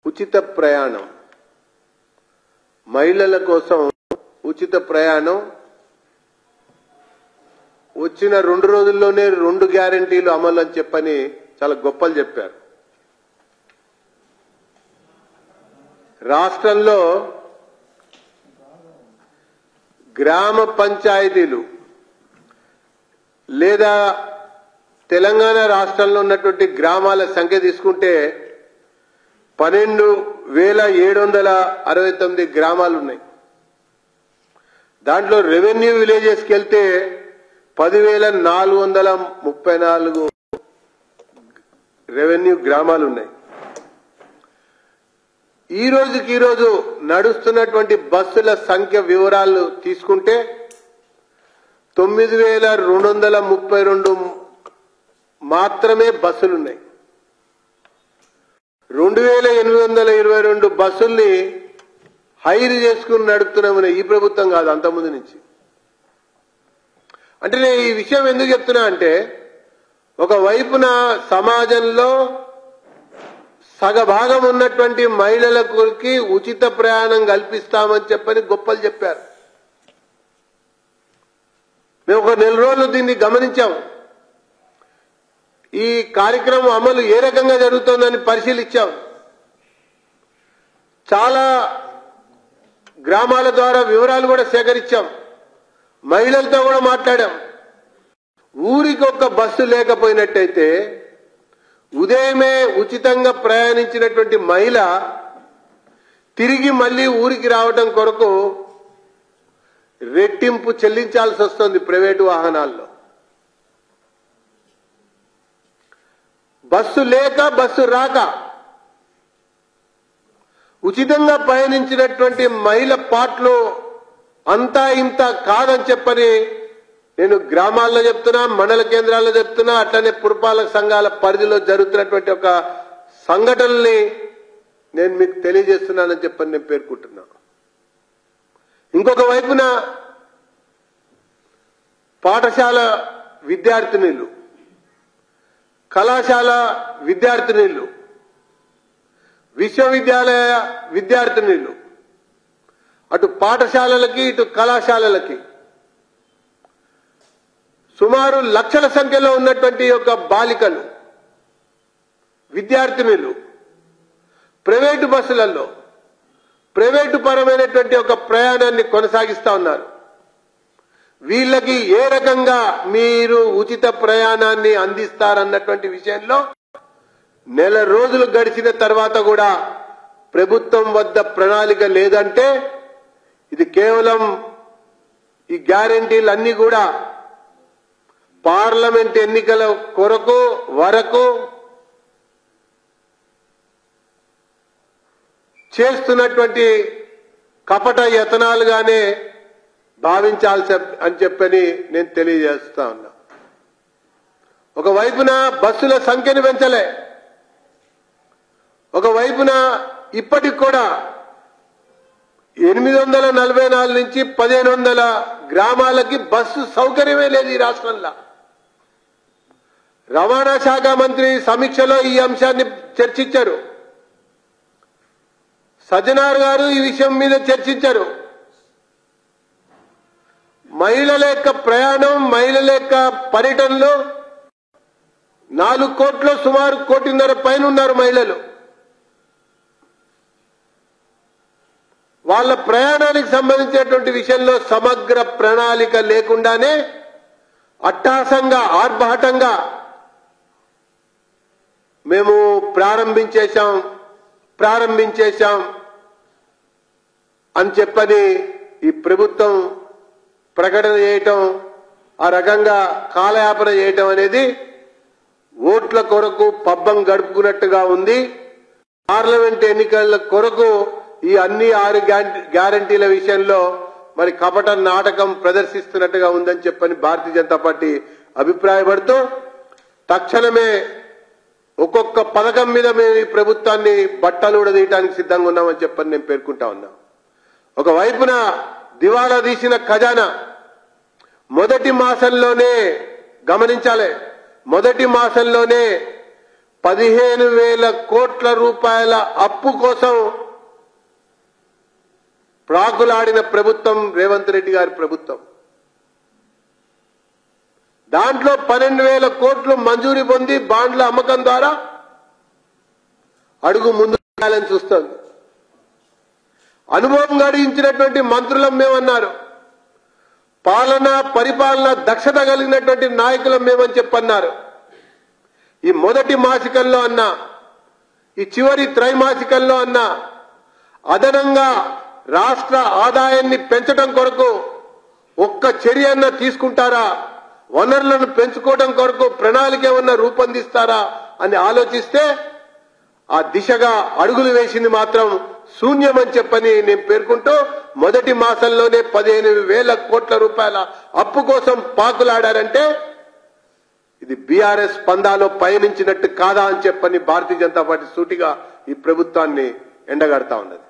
ఉచిత ప్రయాణం మహిళల కోసం ఉచిత ప్రయాణం వచ్చిన 2 రోజుల్లోనే 2 గ్యారెంటీలు అమలు అని చెప్పని చాలా గొప్పలు చెప్పారు. రాష్ట్రంలో గ్రామ పంచాయతీలు లేదా తెలంగాణ రాష్ట్రంలో ఉన్నటువంటి గ్రామాల సంఖ్య తీసుకుంటే 12,769 గ్రామాలు ఉన్నాయి. దాంట్లో రెవెన్యూ విలేజెస్కి వెళ్తే 10,434 రెవెన్యూ గ్రామాలు ఉన్నాయి. ఈ రోజు నడుస్తున్నటువంటి బస్సుల సంఖ్య వివరాలు తీసుకుంటే 9,232 మాత్రమే బస్సులున్నాయి. 2,822 బస్సుల్ని హైర్ చేసుకుని నడుపుతున్నామని ఈ ప్రభుత్వం కాదు, అంతకుముందు నుంచి. అంటే నేను ఈ విషయం ఎందుకు చెప్తున్నా అంటే, ఒకవైపున సమాజంలో సగభాగం ఉన్నటువంటి మహిళలకి ఉచిత ప్రయాణం కల్పిస్తామని చెప్పని గొప్పలు చెప్పారు. మేము ఒక 4 రోజులు దీన్ని గమనించాం. ఈ కార్యక్రమం అమలు ఏ రకంగా జరుగుతోందని పరిశీలించాం. చాలా గ్రామాల ద్వారా వివరాలు కూడా సేకరించాం. మహిళలతో కూడా మాట్లాడాం. ఊరికి ఒక బస్సు లేకపోయినట్టయితే ఉదయమే ఉచితంగా ప్రయాణించినటువంటి మహిళ తిరిగి మళ్లీ ఊరికి రావడం కొరకు రెట్టింపు చెల్లించాల్సి వస్తుంది ప్రైవేటు వాహనాల్లో. బస్సు లేక బస్సు రాక ఉచితంగా పయనించినటువంటి మహిళ పాటలు అంతా ఇంత కాదని చెప్పని నేను గ్రామాల్లో చెప్తున్నా, మండల కేంద్రాల్లో చెప్తున్నా, అట్లనే పురపాలక సంఘాల పరిధిలో జరుగుతున్నటువంటి ఒక సంఘటనల్ని నేను మీకు తెలియజేస్తున్నానని చెప్పని నేను పేర్కొంటున్నా. ఇంకొక వైపున పాఠశాల విద్యార్థినులు, కళాశాల విద్యార్థినులు, విశ్వవిద్యాలయ విద్యార్థినులు, అటు పాఠశాలలకి ఇటు కళాశాలలకి సుమారు లక్షల సంఖ్యలో ఉన్నటువంటి ఒక బాలికలు, విద్యార్థినులు ప్రైవేటు బస్సులలో ప్రైవేటు పరమైనటువంటి ఒక ప్రయాణాన్ని కొనసాగిస్తా ఉన్నారు. వీళ్ళకి ఏ రకంగా మీరు ఉచిత ప్రయాణాన్ని అందిస్తారన్నటువంటి విషయంలో 4 రోజులు గడిచిన తర్వాత కూడా ప్రభుత్వం వద్ద ప్రణాళిక లేదంటే ఇది కేవలం ఈ గ్యారెంటీలన్నీ కూడా పార్లమెంట్ ఎన్నికల వరకు చేస్తున్నటువంటి కపట యతనాలుగానే భావించాల్సి అని చెప్పని నేను తెలియజేస్తా ఉన్నా. ఒకవైపున బస్సుల సంఖ్యను పెంచలే, ఒకవైపున ఇప్పటికి కూడా 844 నుంచి 1500 గ్రామాలకి బస్సు సౌకర్యమే లేదు ఈ రాష్ట్రంలో. రవాణా శాఖ మంత్రి సమీక్షలో ఈ అంశాన్ని చర్చించారు. సజ్జనార్ గారు ఈ విషయం మీద చర్చించారు. మహిళల యొక్క ప్రయాణం, మహిళల యొక్క పర్యటనలో 4 కోట్ల సుమారు 1.5 కోటి పైన ఉన్నారు మహిళలు. వాళ్ళ ప్రయాణానికి సంబంధించినటువంటి విషయంలో సమగ్ర ప్రణాళిక లేకుండానే అట్టహాసంగా ఆర్భాటంగా మేము ప్రారంభించేశాం అని చెప్పని ఈ ప్రభుత్వం ప్రకటన చేయటం, ఆ రకంగా కాలయాపన చేయటం అనేది ఓట్ల కొరకు పబ్బం గడుపుకున్నట్టుగా ఉంది. పార్లమెంట్ ఎన్నికల కొరకు ఈ అన్ని 6 గ్యారంటీల విషయంలో మరి కపట నాటకం ప్రదర్శిస్తున్నట్టుగా ఉందని చెప్పని భారతీయ జనతా పార్టీ అభిప్రాయపడుతూ తక్షణమే ఒక్కొక్క పథకం మీద మేము ఈ ప్రభుత్వాన్ని బట్టలు ఉడదీయడానికి సిద్ధంగా ఉన్నామని చెప్పని నేను పేర్కొంటా ఉన్నా. ఒకవైపున దివాలా తీసిన ఖజానా మొదటి మాసంలోనే గమనించాలి, మొదటి మాసంలోనే 15,000 కోట్ల రూపాయల అప్పు కోసం ప్రాకులాడిన ప్రభుత్వం రేవంత్ రెడ్డి గారి ప్రభుత్వం. దాంట్లో 12,000 కోట్లు మంజూరీ పొంది బాండ్ల అమ్మకం ద్వారా అడుగు ముందు వేయాలని చూస్తోంది. అనుభవం గడించినటువంటి మంత్రులం మేమన్నారు, పరిపాలన దక్షత కలిగినటువంటి నాయకులం మేమని చెప్పన్నారు. ఈ మొదటి మాసికంలో అన్నా, ఈ చివరి త్రైమాసికంలో అన్నా అదనంగా రాష్ట్ర ఆదాయాన్ని పెంచడం కొరకు ఒక్క చర్య అన్నా తీసుకుంటారా, వనరులను పెంచుకోవడం కొరకు ప్రణాళిక ఏమన్నా రూపొందిస్తారా అని ఆలోచిస్తే ఆ దిశగా అడుగులు వేసింది మాత్రం శూన్యమని చెప్పని నేను పేర్కొంటూ, మొదటి మాసంలోనే 15,000 కోట్ల రూపాయల అప్పు కోసం పాకులాడారంటే ఇది బీఆర్ఎస్ పందాలో పయనించినట్టు కాదా అని చెప్పని భారతీయ జనతా పార్టీ సూటిగా ఈ ప్రభుత్వాన్ని ఎండగడతా ఉన్నది.